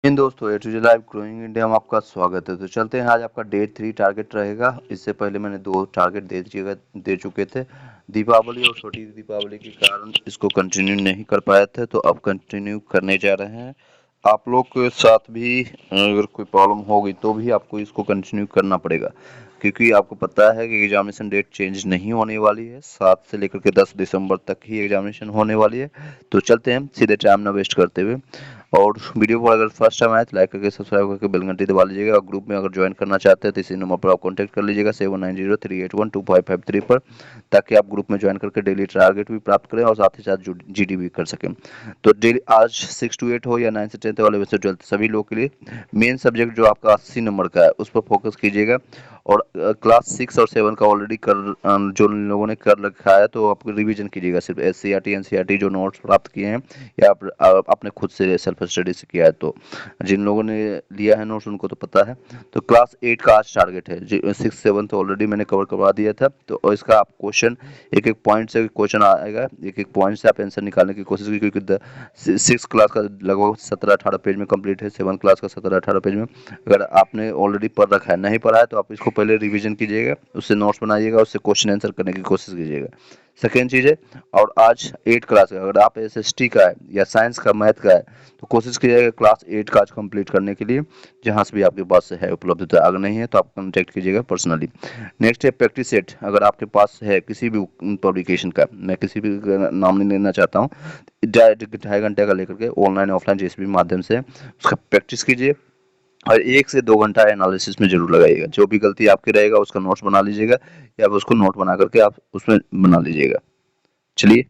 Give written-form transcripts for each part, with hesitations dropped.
इन दोस्तों A to Z live growing India में आपका स्वागत है। तो चलते हैं, आज आपका डे 3 टारगेट रहेगा। इससे पहले मैंने 2 टारगेट दे चुके थे। दीपावली और छोटी दीपावली के कारण इसको कंटिन्यू नहीं कर पाए थे, तो अब कंटिन्यू करने जा रहे हैं। आप लोग के साथ भी अगर कोई प्रॉब्लम होगी तो भी आपको इसको कंटिन्यू करना पड़ेगा, क्योंकि आपको पता है कि एग्जामिनेशन डेट चेंज नहीं होने वाली है। 7 से लेकर के 10 दिसंबर तक ही एग्जामिनेशन होने वाली है। तो चलते हैं सीधे, टाइम ना वेस्ट करते हुए। और वीडियो को अगर फर्स्ट टाइम आए तो लाइक करके सब्सक्राइब करके बेल घंटी दबा लीजिएगा। और ग्रुप में अगर ज्वाइन करना चाहते हैं तो इसी नंबर पर आप कॉन्टैक्ट कर लीजिएगा 7903812553 पर, ताकि आप ग्रुप में ज्वाइन करके डेली टारगेट भी प्राप्त करें और साथ ही साथ जीडी भी कर सकें। तो डेली आज 6 to 8 हो या 9 से 10 वाले से 12 सभी लोग के लिए मेन सब्जेक्ट जो आपका 80 नंबर का है उस पर फोकस कीजिएगा। और क्लास 6 और 7 का ऑलरेडी जो लोगों ने कर रखा है तो आप रिवीजन कीजिएगा। सिर्फ एससीईआरटी एनसीईआरटी जो नोट्स प्राप्त किए हैं या आपने खुद से सेल्फ स्टडी से किया है, तो जिन लोगों ने लिया है नोट्स उनको तो पता है। तो क्लास 8 का आज टारगेट है। 6 7 तो ऑलरेडी मैंने कवर करवा दिया था। तो इसका आप क्वेश्चन एक एक पॉइंट से क्वेश्चन आएगा, एक एक पॉइंट से आप आंसर निकालने की कोशिश कीजिए, क्योंकि 6 क्लास का लगभग 17-18 पेज में कंप्लीट है, 7 क्लास का 17-18 पेज में। अगर आपने ऑलरेडी पढ़ रखा है, नहीं पढ़ा है, तो आप इसको पहले रिवीजन कीजिएगा, उससे नोट्स बनाइएगा, उससे क्वेश्चन आंसर करने की कोशिश कीजिएगा। सेकेंड चीज़ है, और आज 8 क्लास का, अगर आप एसएसटी का है या साइंस का मैथ का है तो कोशिश कीजिएगा क्लास 8 का आज कंप्लीट करने के लिए, जहाँ से भी आपके पास है उपलब्धता। अगर नहीं है तो आप कॉन्टेक्ट कीजिएगा पर्सनली। नेक्स्ट है प्रैक्टिस सेट। अगर आपके पास है किसी भी पब्लिकेशन का, मैं किसी भी नाम नहीं लेना चाहता हूँ, 2.5 घंटे का लेकर के ऑनलाइन ऑफलाइन जिस भी माध्यम से उसका प्रैक्टिस कीजिए। और 1 से 2 घंटा एनालिसिस में जरूर लगाइएगा। जो भी गलती आपकी रहेगा उसका नोट्स बना लीजिएगा, या उसको नोट बना करके आप उसमें बना लीजिएगा। चलिए,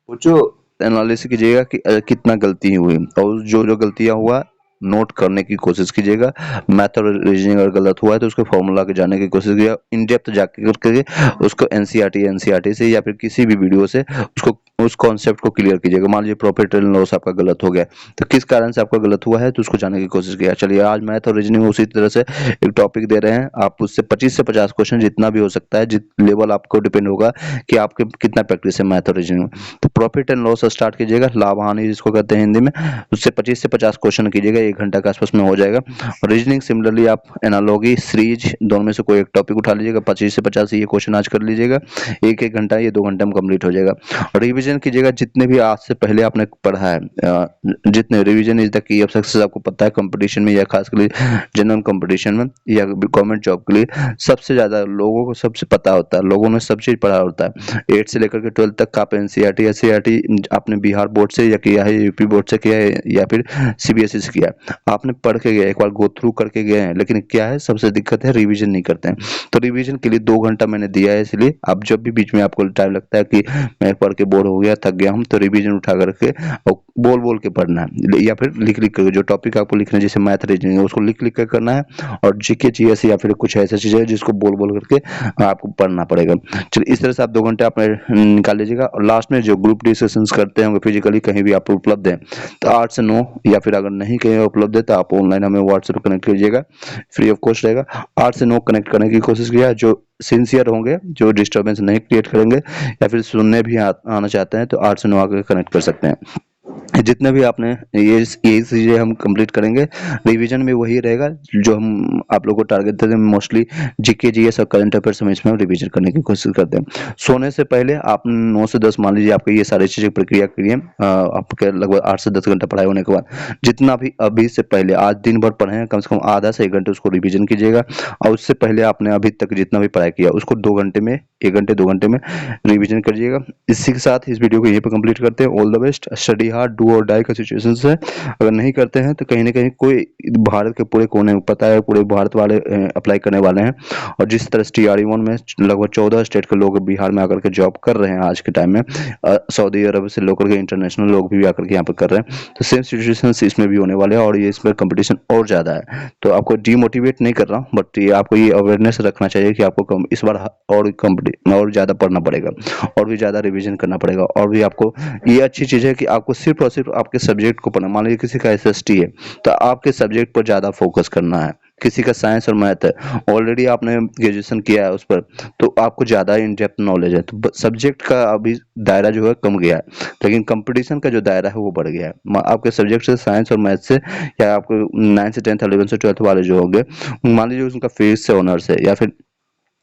पूछो। एनालिसिस कीजिएगा कि कितना गलती हुई, और जो जो गलतियां हुआ नोट करने की कोशिश कीजिएगा। मैथ और रीजनिंग अगर गलत हुआ है तो उसके फॉर्मूला के जाने की कोशिश कीजिएगा। इन डेप्थ जाके करके उसको एनसीईआरटी से या फिर किसी भी वीडियो से उसको उस कॉन्सेप्ट को क्लियर कीजिएगा। मान लीजिए प्रॉफिट एंड लॉस आपका गलत हो गया, तो किस कारण से आपका गलत हुआ है तो उसको जानने की कोशिश कीजिएगा। चलिए, आज मैथ और रीजनिंग उसी तरह से एक टॉपिक दे रहे हैं, आप उससे 25 से 50 क्वेश्चन जितना भी हो सकता है, जित लेवल आपको डिपेंड होगा कि आपके कितना प्रैक्टिस है मैथ और रीजनिंग। तो प्रॉफिट एंड लॉस स्टार्ट कीजिएगा, लाभ हानि जिसको कहते हैं हिंदी में, उससे 25 से 50 क्वेश्चन कीजिएगा, 1 घंटा के आसपास में हो जाएगा। और रीजनिंग सिमिलरली आप एनालॉजी सीरीज दोनों में से कोई एक टॉपिक उठा लीजिएगा, 25 से 50 ये क्वेश्चन आज कर लीजिएगा। 1-1 घंटा, ये 2 घंटे में कंप्लीट हो जाएगा। और रिवीजन कीजिएगा जितने भी आज से पहले आपने पढ़ा है, जितने revision is the key of success. आपको पता है कंपटीशन में या खास कर जनरल कंपटीशन में या गवर्नमेंट जॉब के लिए सबसे ज्यादा लोगों को सबसे पता होता है, लोगों ने सब चीज पढ़ा होता है। 8 से लेकर के 12 तक का आप एनसीईआरटी एससीईआरटी आपने बिहार बोर्ड से या किया है, यूपी बोर्ड से किया है, या फिर सीबीएसई से किया है, आपने पढ़ के गए, एक बार गो थ्रू करके गए हैं। लेकिन क्या है, सबसे दिक्कत है रिवीजन नहीं करते हैं। तो रिवीजन के लिए 2 घंटा मैंने दिया है, इसलिए आप जब भी बीच में आपको टाइम लगता है कि मैं पढ़ के बोर हो गया, थक गया हूं, तो रिवीजन उठा करके और बोल बोल के पढ़ना है, या फिर लिख लिख कर जो टॉपिक आपको लिखना है, जैसे मैथ रीजनिंग है उसको लिख लिख कर करना है। और जीके जीएस या फिर कुछ ऐसा चीज है जिसको बोल बोल करके आपको पढ़ना पड़ेगा। चलिए, इस तरह से आप 2 घंटे आप निकाल लीजिएगा। और लास्ट में जो ग्रुप डिस्कशंस करते होंगे फिजिकली कहीं भी आप उपलब्ध हैं तो 8 से 9, या फिर अगर नहीं कहीं उपलब्ध है तो आप ऑनलाइन हमें व्हाट्सएप कनेक्ट कीजिएगा, फ्री ऑफ कॉस्ट रहेगा। 8 से 9 कनेक्ट करने की कोशिश किया, जो सिंसियर होंगे, जो डिस्टर्बेंस नहीं क्रिएट करेंगे या फिर सुनने भी आना चाहते हैं, तो 8 से 9 आकर कनेक्ट कर सकते हैं। जितने भी आपने ये चीजें हम कंप्लीट करेंगे। रिवीजन में वही रहेगा जो हम आप लोगों को टारगेट देते हैं, मोस्टली जीके जीएस और करंट अफेयर्स हम इसमें रिवीजन करने की कोशिश करते हैं। सोने से पहले आप 9 से 10 मान लीजिए आपके ये सारी चीजें प्रक्रिया करिए, आपके लगभग 8 से 10 घंटा पढ़ाई होने के बाद जितना भी अभी से पहले आज दिन भर पढ़े हैं, कम से कम आधा से 1 घंटे उसको रिवीजन कीजिएगा। और उससे पहले आपने अभी तक जितना भी पढ़ाई किया उसको 2 घंटे में, 1 घंटे 2 घंटे में रिवीजन करिएगा। इसी के साथ इस वीडियो को यहीं पर कंप्लीट करते हैं। All the best. Study hard, do और डाई का सिचुएशन है। अगर नहीं करते हैं तो कहीं ना कहीं कोई भारत के पूरे कोने में, पता है पूरे भारत वाले अप्लाई करने वाले हैं। और जिस तरह से TRE-1 में लगभग 14 स्टेट के लोग बिहार में आकर के जॉब कर रहे हैं आज के टाइम में, सऊदी अरब से लोग के इंटरनेशनल लोग भी आकर के यहाँ पर कर रहे हैं, तो सेम सिचुएशन इसमें भी होने वाले हैं। और ये इसमें कंपटीशन और ज्यादा है। तो आपको डीमोटिवेट नहीं कर रहा हूँ, बट ये आपको ये अवेयरनेस रखना चाहिए कि आपको इस बार और ज्यादा पढ़ना पड़ेगा, और भी ज्यादा रिवीजन करना पड़ेगा। और भी आपको ये अच्छी चीज है कि आपको सिर्फ और सिर्फ आपके सब्जेक्ट को पढ़ना। मान लीजिए किसी का SST है तो आपके सब्जेक्ट पर ज्यादा फोकस करना है। किसी का साइंस और मैथ है, ऑलरेडी आपने ग्रेजुएशन किया है उस पर, तो आपको ज़्यादा इन डेप्थ नॉलेज है, तो सब्जेक्ट का अभी दायरा जो है कम गया है, लेकिन कंपटीशन का जो दायरा है वो बढ़ गया है। आपके सब्जेक्ट से साइंस और मैथ से, या आपको 9 से 10th 11 से 12th वाले जो होंगे, मान लीजिए उनका फिजिक्स से ऑनर्स है, या फिर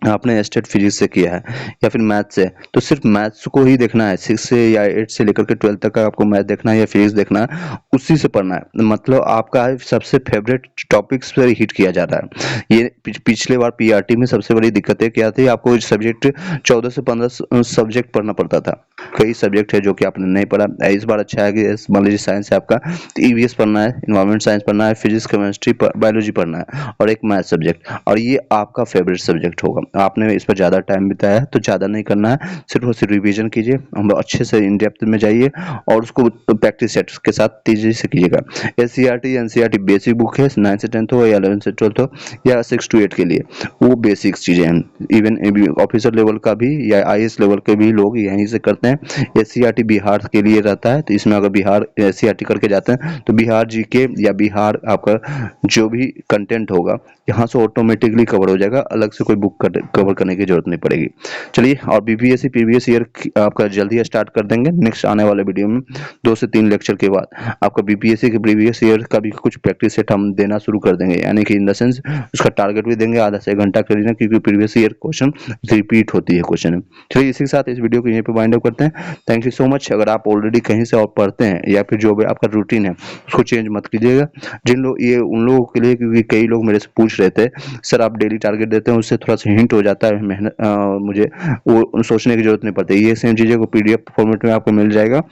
आपने स्टेट फिजिक्स से किया है, या फिर मैथ से, तो सिर्फ मैथ्स को ही देखना है, 6 से या 8 से लेकर के 12 तक का आपको मैथ देखना है या फिजिक्स देखना है, उसी से पढ़ना है। मतलब आपका सबसे फेवरेट टॉपिक्स पर हिट किया जा रहा है। ये पिछले बार पीआरटी में सबसे बड़ी दिक्कतें क्या थी, आपको सब्जेक्ट 14 से 15 सब्जेक्ट पढ़ना पड़ता था, कई सब्जेक्ट है जो कि आपने नहीं पढ़ा। इस बार अच्छा है कि मान लीजिए साइंस है आपका, तो ईवीएस पढ़ना है, इन्वायरमेंट साइंस पढ़ना है, फिजिक्स केमिस्ट्री बायोलॉजी पढ़ना है, और एक मैथ सब्जेक्ट, और ये आपका फेवरेट सब्जेक्ट होगा। आपने इस पर ज़्यादा टाइम बिताया है तो ज़्यादा नहीं करना है, सिर्फ और सिर्फ रिवीजन कीजिए, हम लोग अच्छे से इन डेप्थ में जाइए और उसको प्रैक्टिस सेट्स के साथ तेजी से कीजिएगा। एससीईआरटी एनसीईआरटी बेसिक बुक है, 9 से 10th हो या 11 से 12th हो या 6 to 8 के लिए, वो बेसिक्स चीज़ें हैं। इवन ऑफिसर लेवल का भी या आईएएस लेवल के भी लोग यहीं से करते हैं। एससीईआरटी बिहार के लिए रहता है, तो इसमें अगर बिहार एससीईआरटी करके जाते हैं तो बिहार जीके या बिहार आपका जो भी कंटेंट होगा यहाँ से ऑटोमेटिकली कवर हो जाएगा, अलग से कोई बुक कवर करने की जरूरत नहीं पड़ेगी। चलिए, और बीपीएससी प्रीवियस ईयर आपका जल्दी स्टार्ट कर देंगे नेक्स्ट आने वाले वीडियो में, 2 से 3 लेक्चर के बाद आपका बीपीएससी के प्रीवियस ईयर का भी कुछ प्रैक्टिस सेट हम देना शुरू कर देंगे, यानी कि इन द सेंस उसका टारगेट भी देंगे आधा से 1 घंटा कर लेना, क्योंकि प्रीवियस ईयर क्वेश्चन रिपीट होती है क्वेश्चन। चलिए, इसी के साथ इस वीडियो को यहीं पे वाइंड अप करते हैं। Thank you so much. अगर आप ऑलरेडी कहीं से और पढ़ते हैं या फिर जो भी आपका रूटीन है उसको चेंज मत कीजिएगा। जिन लोग, ये उन लोगों के लिए, क्योंकि कई लोग मेरे से पूछ रहे थे सर आप डेली टारगेट देते हैं, उससे थोड़ा सा हिंट हो जाता है, मेहनत मुझे वो सोचने की जरूरत नहीं पड़ती। ये सेम चीज़ें को पीडीएफ फॉर्मेट में आपको मिल जाएगा,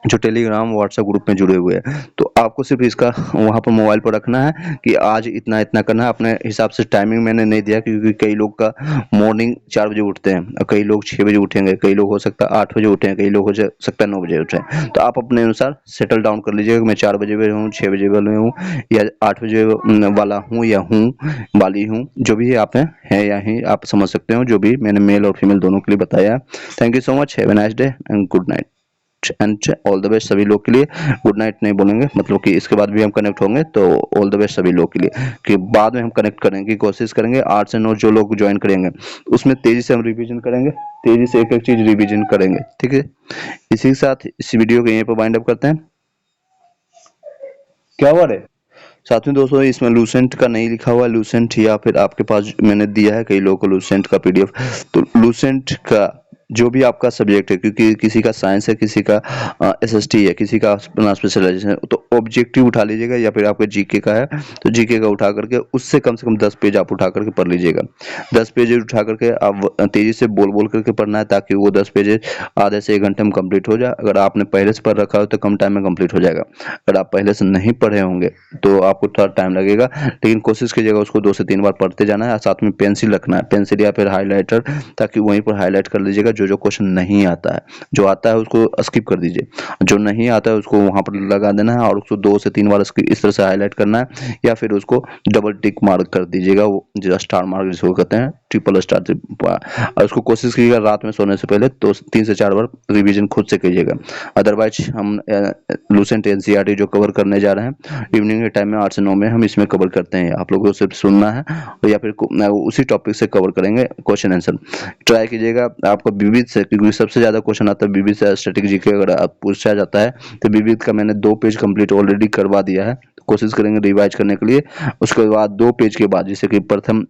जो टेलीग्राम व्हाट्सएप ग्रुप में जुड़े हुए हैं। तो आपको सिर्फ इसका वहाँ पर मोबाइल पर रखना है कि आज इतना इतना करना है। अपने हिसाब से टाइमिंग मैंने नहीं दिया, क्योंकि कई लोग का मॉर्निंग 4 बजे उठते हैं और कई लोग 6 बजे उठेंगे, कई लोग हो सकता है 8 बजे उठें, कई लोग हो सकता है 9 बजे उठें। तो आप अपने अनुसार सेटल डाउन कर लीजिएगा, मैं 4 बजे वाला हूँ, 6 बजे वाला हूँ, या 8 बजे वाला हूँ, या हूँ वाली हूँ, जो भी आप हैं या ही आप समझ सकते हो, जो भी मैंने मेल और फीमेल दोनों के लिए बताया। Thank you so much, have a nice day and good night and all the best सभी लोग के लिए। गुड नाइट नहीं बोलेंगे, मतलब कि इसके बाद भी हम कनेक्ट होंगे, तो ऑल द बेस्ट सभी लोग के लिए, कि बाद में हम कनेक्ट करने की कोशिश करेंगे। 8 से 9 जो लोग ज्वाइन करेंगे उसमें तेजी से हम रिवीजन करेंगे, तेजी से एक एक चीज रिवीजन करेंगे, ठीक है। इसी के साथ इस वीडियो को यहीं पर वाइंड अप करते हैं। क्या हुआ रे? साथ में दोस्तों, इसमें लूसेंट का नहीं लिखा हुआ है, लूसेंट या फिर आपके पास मैंने दिया है कई लोगों को लूसेंट का पीडीएफ, तो लूसेंट का जो भी आपका सब्जेक्ट है, क्योंकि किसी का साइंस है, किसी का एसएसटी है, किसी का अपना स्पेशलाइजेशन है, तो ऑब्जेक्टिव उठा लीजिएगा, या फिर आपका जीके का है तो जीके का उठा करके उससे कम से कम 10 पेज आप उठा करके पढ़ लीजिएगा। 10 पेज उठा करके आप तेजी से बोल बोल करके पढ़ना है, ताकि वो 10 पेज आधे से 1 घंटे में कंप्लीट हो जाए। अगर आपने पहले से पढ़ रखा हो तो कम टाइम में कंप्लीट हो जाएगा। अगर आप पहले से नहीं पढ़े होंगे तो आपको थोड़ा टाइम लगेगा, लेकिन कोशिश कीजिएगा उसको 2 से 3 बार पढ़ते जाना है। साथ में पेंसिल रखना है, पेंसिल या फिर हाईलाइटर, ताकि वहीं पर हाईलाइट कर लीजिएगा जो जो क्वेश्चन नहीं आता है। जो आता है उसको स्किप कर दीजिए, जो नहीं आता है उसको वहां पर लगा देना है, और उसको 2 से 3 बार इस तरह से हाईलाइट करना है, या फिर उसको डबल टिक मार्क कर दीजिएगा, वो जो स्टार मार्क जिसको कहते हैं, ट्रिपल स्टार। और उसको कोशिश कीजिएगा रात में सोने से पहले 3 से 4 बार रिवीजन खुद से कीजिएगा। अदरवाइज हम लूसेंट एनसीईआरटी जो कवर करने जा रहे हैं इवनिंग के टाइम में 8 से 9 में हम इसमें कवर करते हैं, आप लोगों को सिर्फ सुनना है, या फिर उसी टॉपिक से कवर करेंगे क्वेश्चन आंसर। ट्राई कीजिएगा आपको विविध से, क्योंकि सबसे ज्यादा क्वेश्चन आता है विविध से स्ट्रेटेजी के, अगर आप पूछा जाता है तो विविध का मैंने 2 पेज कंप्लीट ऑलरेडी करवा दिया है, कोशिश करेंगे रिवाइज करने के लिए। उसके बाद 2 पेज के बाद, जैसे कि प्रथम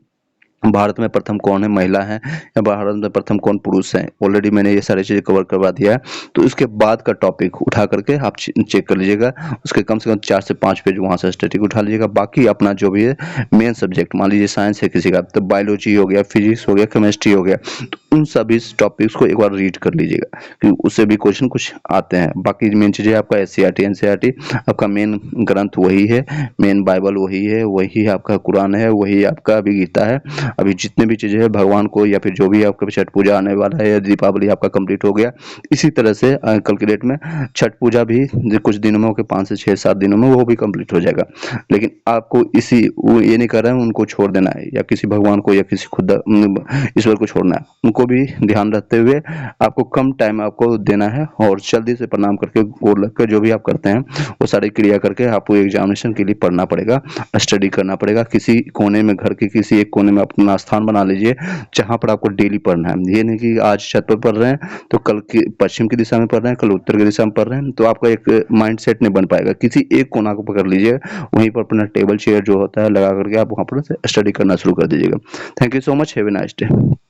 भारत में प्रथम कौन है महिला है, या भारत में प्रथम कौन पुरुष है, ऑलरेडी मैंने ये सारी चीजें कवर करवा दिया है। तो इसके बाद का टॉपिक उठा करके आप चेक कर लीजिएगा, उसके कम से कम 4 से 5 पेज वहां से स्टैटिक उठा लीजिएगा। बाकी अपना जो भी है मेन सब्जेक्ट, मान लीजिए साइंस है किसी का, तो बायोलॉजी हो गया, फिजिक्स हो गया, केमिस्ट्री हो गया, तो उन सभी टॉपिक्स को एक बार रीड कर लीजिएगा, क्योंकि उससे भी क्वेश्चन कुछ आते हैं। बाकी मेन चीजें आपका एससीईआरटी एनसीईआरटी, आपका मेन ग्रंथ वही है, मेन बाइबल वही है, वही आपका कुरान है, वही आपका अभी गीता है, अभी जितने भी चीज़ें हैं भगवान को या फिर जो भी आपका छठ पूजा आने वाला है या दीपावली आपका कंप्लीट हो गया, इसी तरह से कल की डेट में छठ पूजा भी कुछ दिनों में होकर 5 से 6-7 दिनों में वो भी कंप्लीट हो जाएगा। लेकिन आपको वो ये नहीं कर रहे हैं उनको छोड़ देना है या किसी भगवान को या किसी खुदा ईश्वर को छोड़ना है। उनको भी ध्यान रखते हुए आपको कम टाइम आपको देना है और जल्दी से प्रणाम करके गोर लगकर जो भी आप करते हैं वो सारी क्रिया करके आपको एग्जामिनेशन के लिए पढ़ना पड़ेगा, स्टडी करना पड़ेगा। किसी कोने में घर के किसी एक कोने में अपना स्थान बना लीजिए जहाँ पर आपको डेली पढ़ना है। ये नहीं कि आज छत पर पढ़ रहे हैं तो कल की पश्चिम की दिशा में पढ़ रहे हैं, कल उत्तर की दिशा में पढ़ रहे हैं, तो आपका एक माइंड सेट नहीं बन पाएगा। किसी एक कोना को पकड़ लीजिए, वहीं पर अपना टेबल चेयर जो होता है लगा करके आप वहाँ पर स्टडी करना शुरू कर दीजिएगा। Thank you so much, have a nice day.